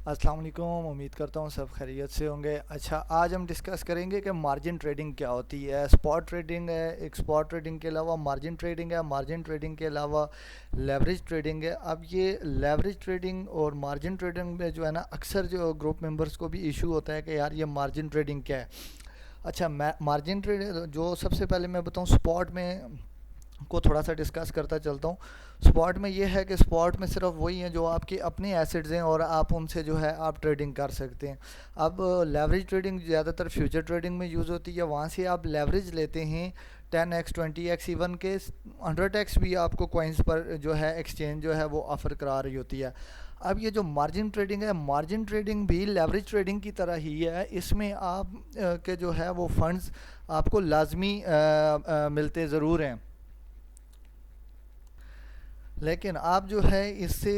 अस्सलाम वालेकुम। उम्मीद करता हूँ सब खैरियत से होंगे। अच्छा, आज हम डिस्कस करेंगे कि मार्जिन ट्रेडिंग क्या होती है। स्पॉट ट्रेडिंग है, एक स्पॉट ट्रेडिंग के अलावा मार्जिन ट्रेडिंग है, मार्जिन ट्रेडिंग के अलावा लेवरेज ट्रेडिंग है। अब ये लेवरेज ट्रेडिंग और मार्जिन ट्रेडिंग में जो है ना, अक्सर जो ग्रुप मेंबर्स को भी इशू होता है कि यार ये मार्जिन ट्रेडिंग क्या है। अच्छा, मार्जिन ट्रेडिंग जो सबसे पहले मैं बताऊँ स्पॉट में को थोड़ा सा डिस्कस करता चलता हूँ। स्पॉट में ये है कि स्पॉट में सिर्फ वही हैं जो आपके अपने एसेट्स हैं और आप उनसे जो है आप ट्रेडिंग कर सकते हैं। अब लेवरेज ट्रेडिंग ज़्यादातर फ्यूचर ट्रेडिंग में यूज़ होती है। वहाँ से आप लेवरेज लेते हैं 10x 20x इवन के 100x भी आपको कॉइन्स पर जो है एक्सचेंज जो है वो ऑफ़र करा रही होती है। अब ये जो मार्जिन ट्रेडिंग है, मार्जिन ट्रेडिंग भी लेवरेज ट्रेडिंग की तरह ही है। इसमें आप के जो है वो फंड्स आपको लाजमी मिलते ज़रूर हैं, लेकिन आप जो है इससे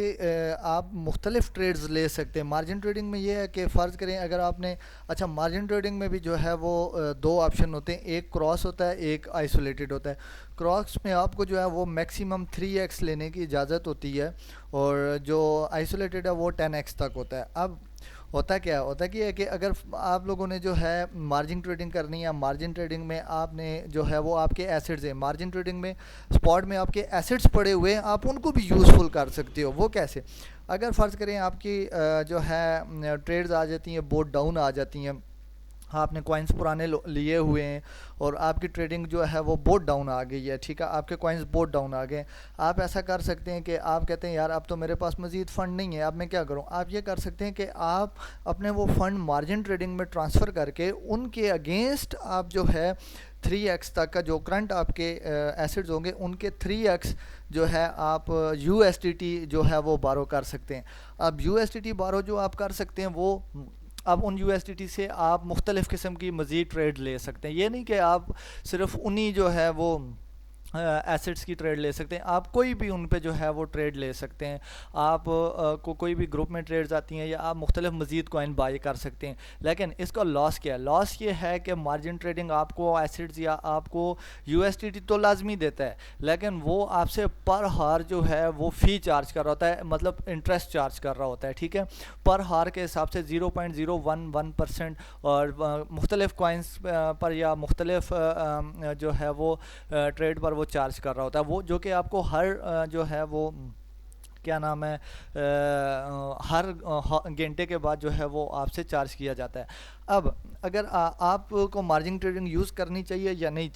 आप मुख्तलिफ ट्रेड्स ले सकते हैं। मार्जिन ट्रेडिंग में ये है कि फ़र्ज़ करें अगर आपने, अच्छा, मार्जिन ट्रेडिंग में भी जो है वो दो ऑप्शन होते हैं, एक क्रॉस होता है, एक आइसोलेटेड होता है। क्रॉस में आपको जो है वो मैक्सिमम 3x लेने की इजाज़त होती है और जो आइसोलेटेड है वो 10x तक होता है। अब होता क्या है, होता क्या है कि अगर आप लोगों ने जो है मार्जिन ट्रेडिंग करनी है, मार्जिन ट्रेडिंग में आपने जो है वो आपके एसेट्स हैं, मार्जिन ट्रेडिंग में स्पॉट में आपके एसेट्स पड़े हुए हैं, आप उनको भी यूज़फुल कर सकते हो। वो कैसे? अगर फ़र्ज़ करें आपकी जो है ट्रेड्स आ जाती हैं, बहुत डाउन आ जाती हैं, आपने कॉइन्स पुराने लिए हुए हैं और आपकी ट्रेडिंग जो है वो बहुत डाउन आ गई है, ठीक है, आपके कॉइन्स बहुत डाउन आ गए। आप ऐसा कर सकते हैं कि आप कहते हैं यार अब तो मेरे पास मज़ीद फ़ंड नहीं है, अब मैं क्या करूं। आप ये कर सकते हैं कि आप अपने वो फ़ंड मार्जिन ट्रेडिंग में ट्रांसफ़र करके उनके अगेंस्ट आप जो है 3x तक का जो करंट आपके एसेट्स होंगे उनके 3x जो है आप USDT जो है वो बारो कर सकते हैं। अब USDT बारो जो आप कर सकते हैं वो, अब उन USDT से आप मुख्तलिफ़ किस्म की मज़ीद ट्रेड ले सकते हैं। ये नहीं कि आप सिर्फ उन्हीं जो है वो एसेट्स की ट्रेड ले सकते हैं, आप कोई भी उन पे जो है वो ट्रेड ले सकते हैं। आप को कोई भी ग्रुप में ट्रेड्स आती हैं या आप मुख्तलिफ मज़ीद कॉइन बाय कर सकते हैं। लेकिन इसका लॉस क्या है? लॉस ये है कि मार्जिन ट्रेडिंग आपको एसेट्स या आपको USDT तो लाजमी देता है, लेकिन वो आपसे पर हार जो है वो फ़ी चार्ज कर रहा होता है, मतलब इंटरेस्ट चार्ज कर रहा होता है, ठीक है। पर हार के हिसाब से 0.011% और मुख्तलिफ कॉइन्स पर या मुख्तलिफ जो है वो ट्रेड पर वो चार्ज कर रहा होता है, वो जो कि आपको हर जो है वो क्या नाम है हर घंटे के बाद जो है वो आपसे चार्ज किया जाता है। अब अगर आपको मार्जिन ट्रेडिंग यूज़ करनी चाहिए या नहीं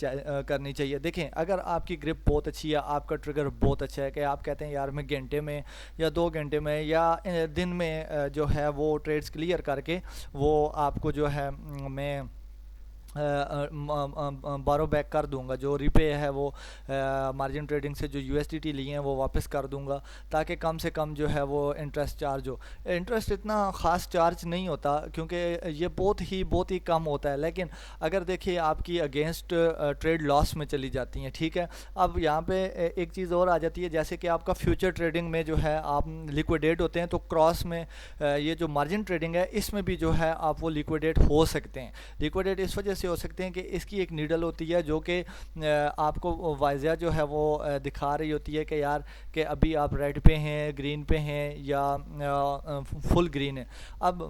करनी चाहिए, देखें, अगर आपकी ग्रिप बहुत अच्छी है, आपका ट्रिगर बहुत अच्छा है कि आप कहते हैं यार मैं घंटे में या 2 घंटे में या दिन में जो है वो ट्रेड्स क्लियर करके वो आपको जो है मैं बारो बैक कर दूंगा, जो रिपे है वो मार्जिन ट्रेडिंग से जो USDT लिए हैं वो वापस कर दूंगा, ताकि कम से कम जो है वो इंटरेस्ट चार्ज हो। इंटरेस्ट इतना ख़ास चार्ज नहीं होता क्योंकि ये बहुत ही कम होता है, लेकिन अगर देखिए आपकी अगेंस्ट ट्रेड लॉस में चली जाती हैं, ठीक है। अब यहाँ पे एक चीज़ और आ जाती है, जैसे कि आपका फ्यूचर ट्रेडिंग में जो है आप लिक्विडेट होते हैं, तो क्रॉस में ये जो मार्जिन ट्रेडिंग है इसमें भी जो है आप वो लिक्विडेट हो सकते हैं। लिक्विडेट इस वजह से हो सकते हैं कि इसकी एक नीडल होती है जो कि आपको वाज़िया जो है वो दिखा रही होती है कि यार कि अभी आप रेड पे हैं, ग्रीन पे हैं या फुल ग्रीन है। अब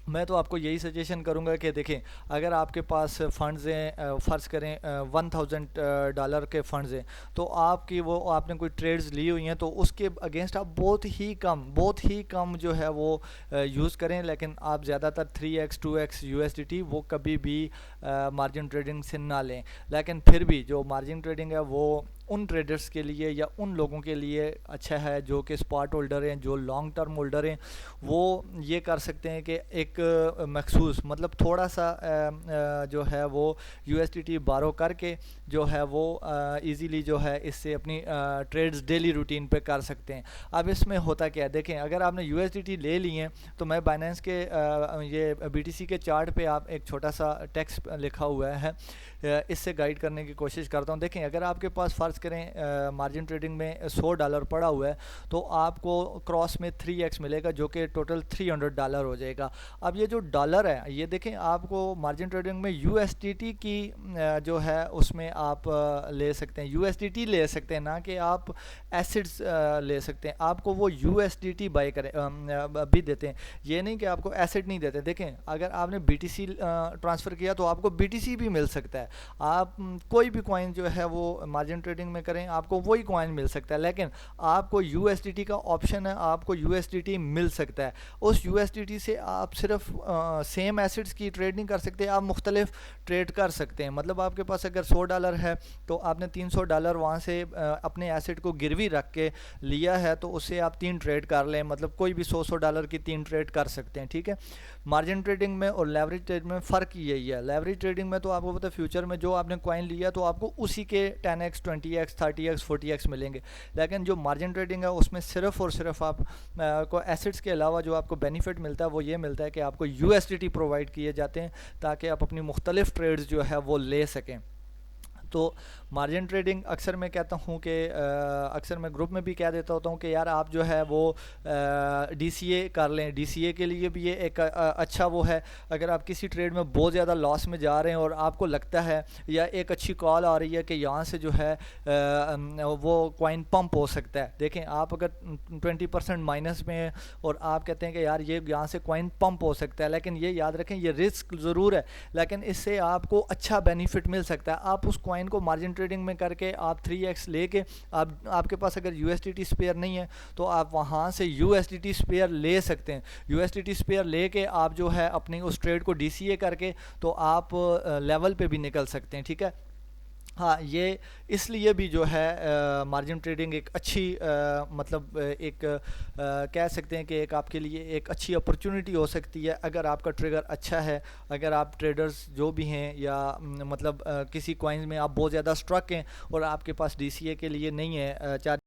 मैं तो आपको यही सजेशन करूंगा कि देखें, अगर आपके पास फ़ंड्स हैं, फ़र्ज़ करें $1000 के फ़ंड्स हैं, तो आपकी वो आपने कोई ट्रेड्स ली हुई हैं तो उसके अगेंस्ट आप बहुत ही कम जो है वो यूज़ करें, लेकिन आप ज़्यादातर 3x 2x USDT वो कभी भी मार्जिन ट्रेडिंग से ना लें। लेकिन फिर भी जो मार्जिन ट्रेडिंग है वो उन ट्रेडर्स के लिए या उन लोगों के लिए अच्छा है जो कि स्पॉट होल्डर हैं, जो लॉन्ग टर्म होल्डर हैं। वो ये कर सकते हैं कि एक मखसूस, मतलब थोड़ा सा जो है वो USDT बारो करके जो है वो इजीली जो है इससे अपनी ट्रेड्स डेली रूटीन पे कर सकते हैं। अब इसमें होता क्या है, देखें, अगर आपने USDT ले लिए हैं तो मैं बाइनेंस के ये BTC के चार्ट पे आप एक छोटा सा टेक्स्ट लिखा हुआ है, इससे गाइड करने की कोशिश करता हूँ। देखें, अगर आपके पास फ़र्ज़ करें मार्जिन ट्रेडिंग में $100 पड़ा हुआ है, तो आपको क्रॉस में 3x मिलेगा, जो कि टोटल $300 हो जाएगा। अब ये जो डॉलर है, ये देखें, आपको मार्जिन ट्रेडिंग में USDT की जो है उसमें आप ले सकते हैं, USDT ले सकते हैं, ना कि आप एसिड्स ले सकते हैं। आपको वो USDT बाई करें भी देते हैं, ये नहीं कि आपको एसिड नहीं देते। देखें, अगर आपने BTC ट्रांसफ़र किया तो आपको BTC भी मिल सकता है। आप कोई भी कॉइन जो है वो मार्जिन ट्रेडिंग में करें, आपको वही कॉइन मिल सकता है, लेकिन आपको USDT का ऑप्शन है, आपको USDT मिल सकता है। उस USDT से आप सिर्फ सेम एसिड्स की ट्रेड नहीं कर सकते, आप मुख्तलिफ ट्रेड कर सकते हैं। मतलब आपके पास अगर $100 है तो आपने $300 वहाँ से अपने एसिड को गिरवी रख के लिया है, तो उससे आप 3 ट्रेड कर लें, मतलब कोई भी $100 की 3 ट्रेड कर सकते हैं, ठीक है। मार्जिन ट्रेडिंग में और लेवरेज ट्रेड में फ़र्क यही है। लेवरेज ट्रेडिंग में तो आपको पता है फ्यूचर में जो आपने कॉइन लिया तो आपको उसी के 10x 20x 30x 40x मिलेंगे, लेकिन जो मार्जिन ट्रेडिंग है उसमें सिर्फ और सिर्फ आप को एसिड्स के अलावा जो आपको बेनिफिट मिलता है वो ये मिलता है कि आपको USDT प्रोवाइड किए जाते हैं ताकि आप अपनी मुख्तलिफ ट्रेड्स जो है वो ले सकें। तो मार्जिन ट्रेडिंग अक्सर मैं कहता हूँ कि अक्सर मैं ग्रुप में भी कह देता होता हूँ कि यार आप जो है वो DCA कर लें। DCA के लिए भी ये एक अच्छा वो है, अगर आप किसी ट्रेड में बहुत ज़्यादा लॉस में जा रहे हैं और आपको लगता है या एक अच्छी कॉल आ रही है कि यहाँ से जो है वो कॉइन पंप हो सकता है। देखें, आप अगर 20% माइनस में है और आप कहते हैं कि यार ये यहाँ से कॉइन पंप हो सकता है, लेकिन ये याद रखें ये रिस्क ज़रूर है, लेकिन इससे आपको अच्छा बेनिफिट मिल सकता है। आप उस कॉइन को मार्जिन ट्रेडिंग में करके आप 3x लेके, आपके पास अगर USDT स्पेयर नहीं है तो आप वहाँ से USDT स्पेयर ले सकते हैं। USDT स्पेयर लेके आप जो है अपनी उस ट्रेड को DCA करके तो आप लेवल पे भी निकल सकते हैं, ठीक है। हाँ, ये इसलिए भी जो है मार्जिन ट्रेडिंग एक अच्छी मतलब एक कह सकते हैं कि एक आपके लिए एक अच्छी अपॉर्चुनिटी हो सकती है अगर आपका ट्रिगर अच्छा है। अगर आप ट्रेडर्स जो भी हैं या किसी कॉइन्स में आप बहुत ज़्यादा स्ट्रक हैं और आपके पास DCA के लिए नहीं है, चार